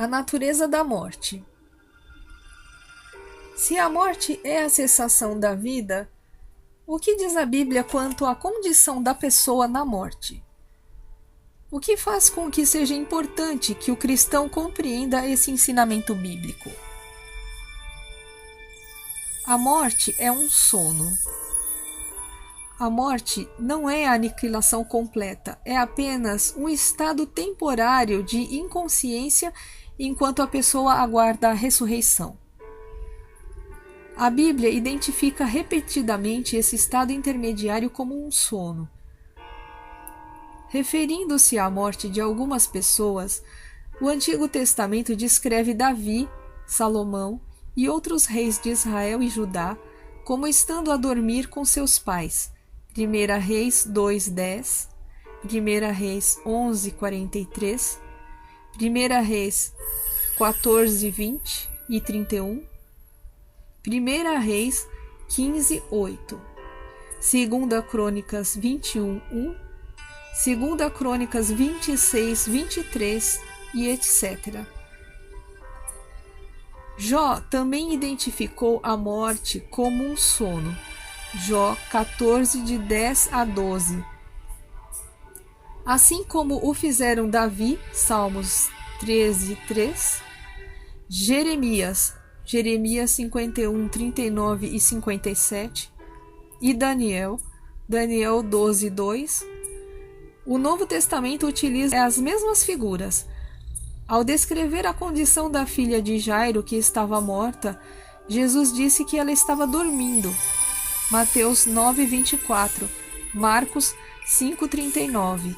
A natureza da morte. Se a morte é a cessação da vida, o que diz a Bíblia quanto à condição da pessoa na morte? O que faz com que seja importante que o cristão compreenda esse ensinamento bíblico? A morte é um sono. A morte não é a aniquilação completa, é apenas um estado temporário de inconsciência enquanto a pessoa aguarda a ressurreição. A Bíblia identifica repetidamente esse estado intermediário como um sono. Referindo-se à morte de algumas pessoas, o Antigo Testamento descreve Davi, Salomão e outros reis de Israel e Judá como estando a dormir com seus pais. 1 Reis 2:10, 1 Reis 11:43, 1 Reis 14:20 e 31, 1 Reis 15:8, 2 Crônicas 21:1, 2 Crônicas 26:23 e etc. Jó também identificou a morte como um sono. Jó 14, de 10 a 12. Assim como o fizeram Davi, Salmos 13:3, Jeremias 51, 39 e 57, e Daniel 12:2, o Novo Testamento utiliza as mesmas figuras. Ao descrever a condição da filha de Jairo, que estava morta, Jesus disse que ela estava dormindo. Mateus 9:24, Marcos 5:39.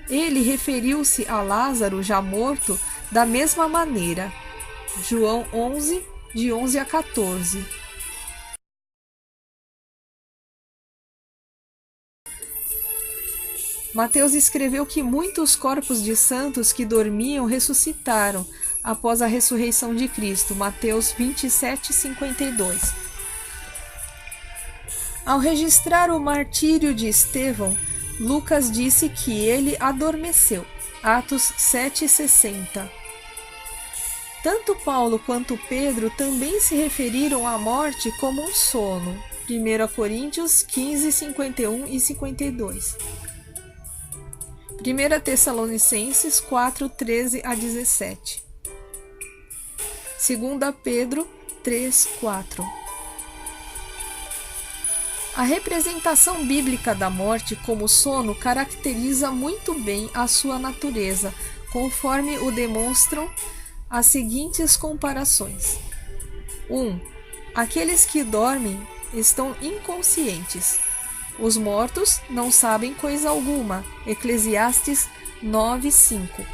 Ele referiu-se a Lázaro já morto da mesma maneira. João 11, de 11 a 14. Mateus escreveu que muitos corpos de santos que dormiam ressuscitaram após a ressurreição de Cristo. Mateus 27:52. Ao registrar o martírio de Estevão, Lucas disse que ele adormeceu. Atos 7:60. Tanto Paulo quanto Pedro também se referiram à morte como um sono. 1 Coríntios 15:51 e 52. 1 Tessalonicenses 4:13 a 17. 2 Pedro 3:4. A representação bíblica da morte como sono caracteriza muito bem a sua natureza, conforme o demonstram as seguintes comparações. 1. Aqueles que dormem estão inconscientes. Os mortos não sabem coisa alguma. Eclesiastes 9:5.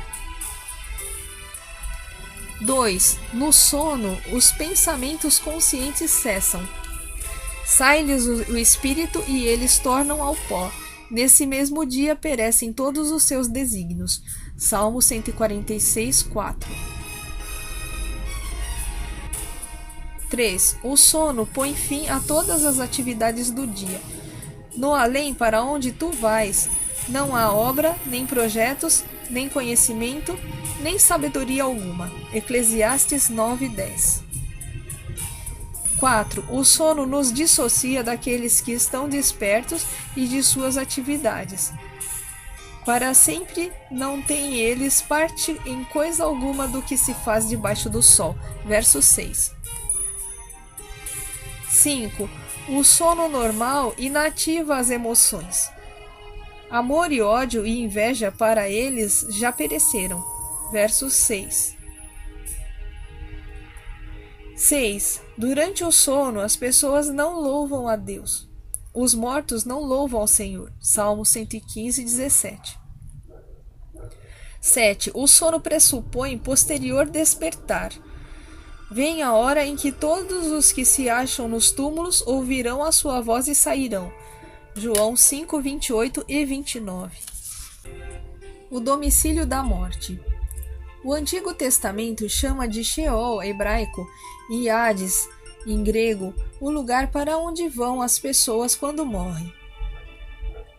2. No sono, os pensamentos conscientes cessam. Sai-lhes o espírito e eles tornam ao pó. Nesse mesmo dia perecem todos os seus desígnios. Salmo 146:4. 3. O sono põe fim a todas as atividades do dia. No além para onde tu vais, não há obra, nem projetos, nem conhecimento, nem sabedoria alguma. Eclesiastes 9:10. 4. O sono nos dissocia daqueles que estão despertos e de suas atividades. Para sempre não têm eles parte em coisa alguma do que se faz debaixo do sol. Verso 6. 5. O sono normal inativa as emoções. Amor e ódio e inveja para eles já pereceram. Verso 6. 6. Durante o sono, as pessoas não louvam a Deus. Os mortos não louvam ao Senhor. Salmo 115:17. 7. O sono pressupõe posterior despertar. Vem a hora em que todos os que se acham nos túmulos ouvirão a sua voz e sairão. João 5:28 e 29. O domicílio da morte. O Antigo Testamento chama de Sheol, hebraico, e Hades, em grego, o lugar para onde vão as pessoas quando morrem.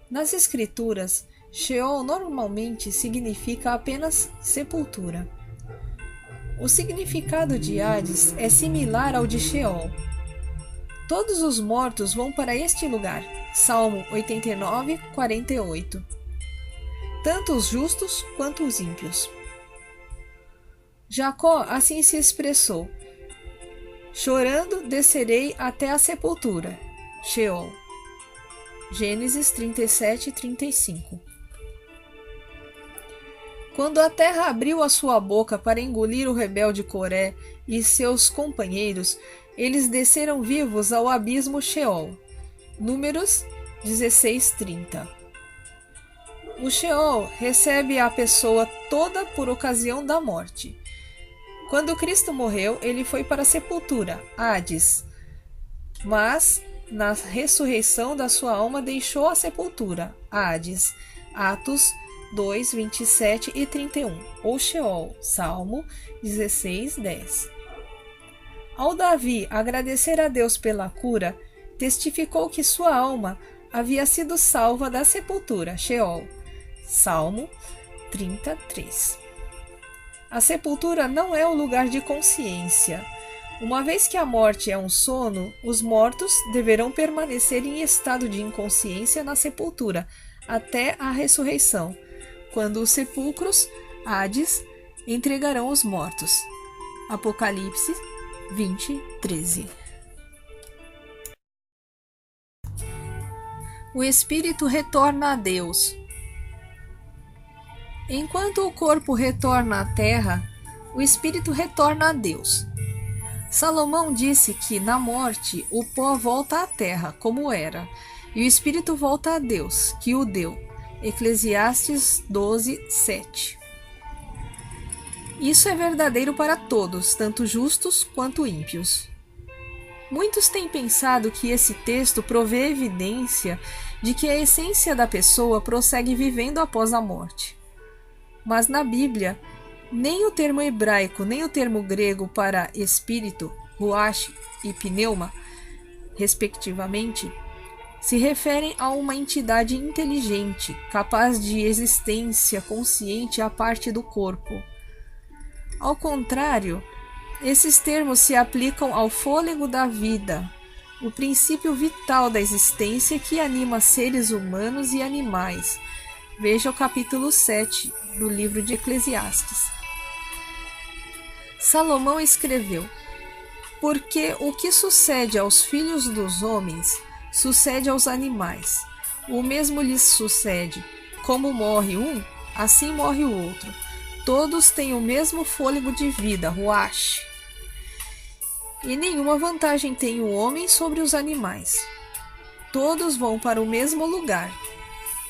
Nas Escrituras, Sheol normalmente significa apenas sepultura. O significado de Hades é similar ao de Sheol. Todos os mortos vão para este lugar. Salmo 89, 48. Tanto os justos quanto os ímpios. Jacó assim se expressou: chorando descerei até a sepultura. Sheol. Gênesis 37, 35. Quando a terra abriu a sua boca para engolir o rebelde Coré e seus companheiros, eles desceram vivos ao abismo Sheol. Números 16, 30. O Sheol recebe a pessoa toda por ocasião da morte. Quando Cristo morreu, ele foi para a sepultura, Hades. Mas, na ressurreição da sua alma, deixou a sepultura, Hades. Atos 2, 27 e 31, ou Sheol, Salmo 16, 10. Ao Davi agradecer a Deus pela cura, testificou que sua alma havia sido salva da sepultura, Sheol, Salmo 33. A sepultura não é o lugar de consciência. Uma vez que a morte é um sono, os mortos deverão permanecer em estado de inconsciência na sepultura, até a ressurreição, quando os sepulcros, Hades, entregarão os mortos. Apocalipse 20, 13. O espírito retorna a Deus. Enquanto o corpo retorna à terra, o espírito retorna a Deus. Salomão disse que, na morte, o pó volta à terra, como era, e o espírito volta a Deus, que o deu. Eclesiastes 12, 7. Isso é verdadeiro para todos, tanto justos quanto ímpios. Muitos têm pensado que esse texto provê evidência de que a essência da pessoa prossegue vivendo após a morte. Mas na Bíblia, nem o termo hebraico nem o termo grego para espírito, ruach e pneuma, respectivamente, se referem a uma entidade inteligente, capaz de existência consciente à parte do corpo. Ao contrário, esses termos se aplicam ao fôlego da vida, o princípio vital da existência que anima seres humanos e animais. Veja o capítulo 7 do livro de Eclesiastes. Salomão escreveu: porque o que sucede aos filhos dos homens sucede aos animais. O mesmo lhes sucede. Como morre um, assim morre o outro. Todos têm o mesmo fôlego de vida, ruach. E nenhuma vantagem tem o homem sobre os animais. Todos vão para o mesmo lugar.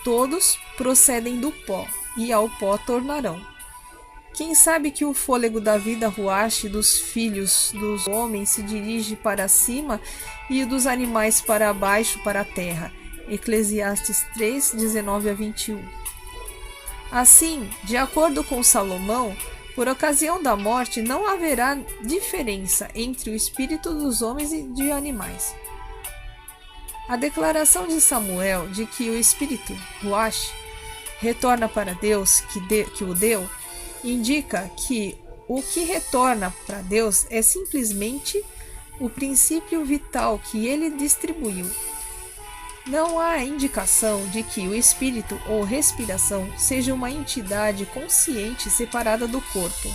Todos procedem do pó, e ao pó tornarão. Quem sabe que o fôlego da vida ruach dos filhos dos homens se dirige para cima e o dos animais para baixo, para a terra. Eclesiastes 3, 19 a 21. Assim, de acordo com Salomão, por ocasião da morte não haverá diferença entre o espírito dos homens e de animais. A declaração de Samuel de que o espírito, ruach, retorna para Deus que o deu, indica que o que retorna para Deus é simplesmente o princípio vital que ele distribuiu. Não há indicação de que o espírito ou respiração seja uma entidade consciente separada do corpo.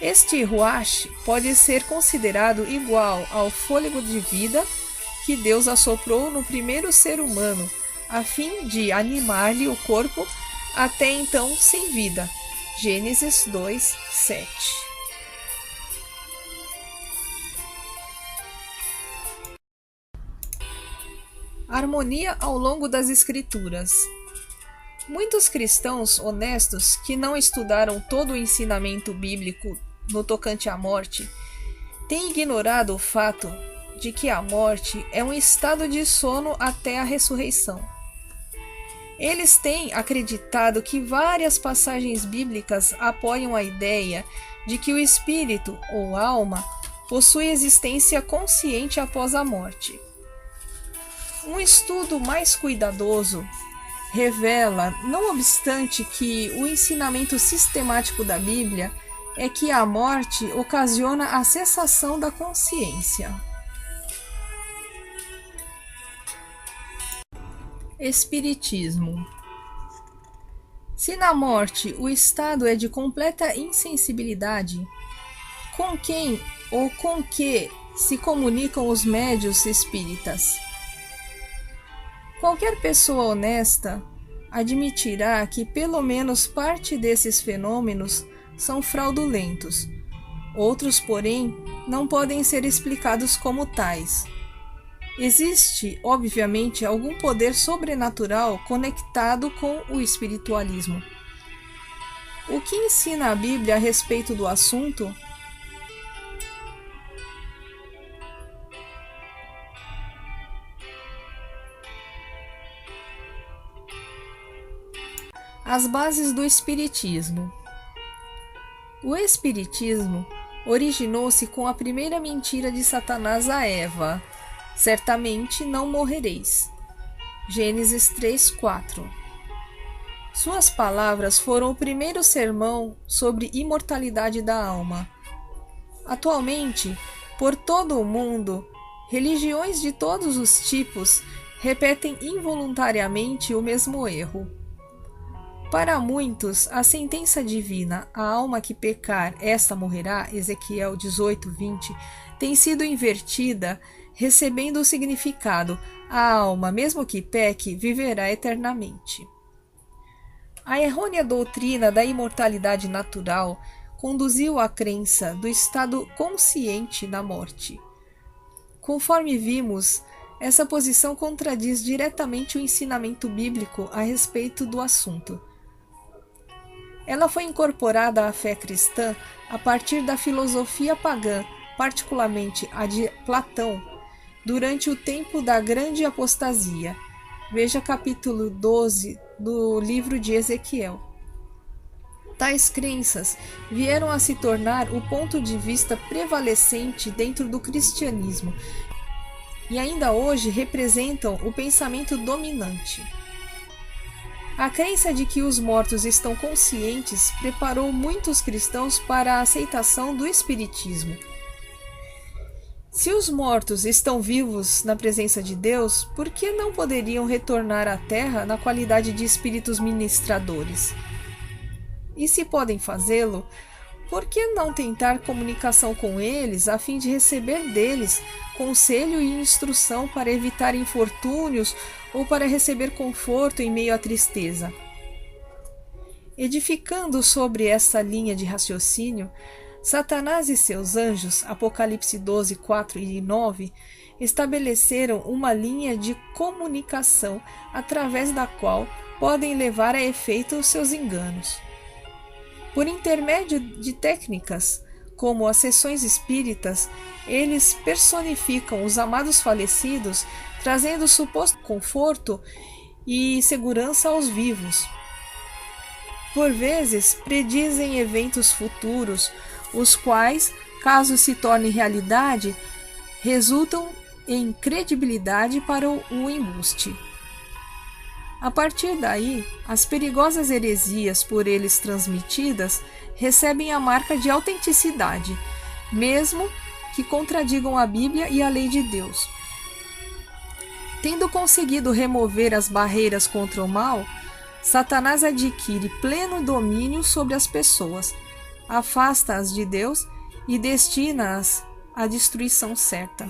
Este ruach pode ser considerado igual ao fôlego de vida que Deus assoprou no primeiro ser humano, a fim de animar-lhe o corpo até então sem vida. Gênesis 2, 7. Harmonia ao longo das Escrituras. Muitos cristãos honestos que não estudaram todo o ensinamento bíblico no tocante à morte têm ignorado o fato de que a morte é um estado de sono até a ressurreição. Eles têm acreditado que várias passagens bíblicas apoiam a ideia de que o espírito ou alma possui existência consciente após a morte. Um estudo mais cuidadoso revela, não obstante que o ensinamento sistemático da Bíblia é que a morte ocasiona a cessação da consciência. Espiritismo. Se na morte o estado é de completa insensibilidade, com quem ou com que se comunicam os médiuns espíritas? Qualquer pessoa honesta admitirá que pelo menos parte desses fenômenos são fraudulentos. Outros, porém, não podem ser explicados como tais. Existe, obviamente, algum poder sobrenatural conectado com o espiritualismo. O que ensina a Bíblia a respeito do assunto? As bases do Espiritismo. O Espiritismo originou-se com a primeira mentira de Satanás a Eva: certamente não morrereis. Gênesis 3:4. Suas palavras foram o primeiro sermão sobre imortalidade da alma. Atualmente, por todo o mundo, religiões de todos os tipos repetem involuntariamente o mesmo erro. Para muitos, a sentença divina, a alma que pecar, esta morrerá, Ezequiel 18:20, tem sido invertida, recebendo o significado: a alma, mesmo que peque, viverá eternamente. A errônea doutrina da imortalidade natural conduziu à crença do estado consciente na morte. Conforme vimos, essa posição contradiz diretamente o ensinamento bíblico a respeito do assunto. Ela foi incorporada à fé cristã a partir da filosofia pagã, particularmente a de Platão, durante o tempo da grande apostasia. Veja capítulo 12 do livro de Ezequiel. Tais crenças vieram a se tornar o ponto de vista prevalecente dentro do cristianismo e ainda hoje representam o pensamento dominante. A crença de que os mortos estão conscientes preparou muitos cristãos para a aceitação do espiritismo. Se os mortos estão vivos na presença de Deus, por que não poderiam retornar à Terra na qualidade de espíritos ministradores? E se podem fazê-lo, por que não tentar comunicação com eles a fim de receber deles conselho e instrução para evitar infortúnios ou para receber conforto em meio à tristeza? Edificando sobre essa linha de raciocínio, Satanás e seus anjos, Apocalipse 12, 4 e 9, estabeleceram uma linha de comunicação através da qual podem levar a efeito os seus enganos. Por intermédio de técnicas como as sessões espíritas, eles personificam os amados falecidos, trazendo suposto conforto e segurança aos vivos. Por vezes, predizem eventos futuros, os quais, caso se tornem realidade, resultam em credibilidade para o embuste. A partir daí, as perigosas heresias por eles transmitidas recebem a marca de autenticidade, mesmo que contradigam a Bíblia e a lei de Deus. Tendo conseguido remover as barreiras contra o mal, Satanás adquire pleno domínio sobre as pessoas, afasta-as de Deus e destina-as à destruição certa.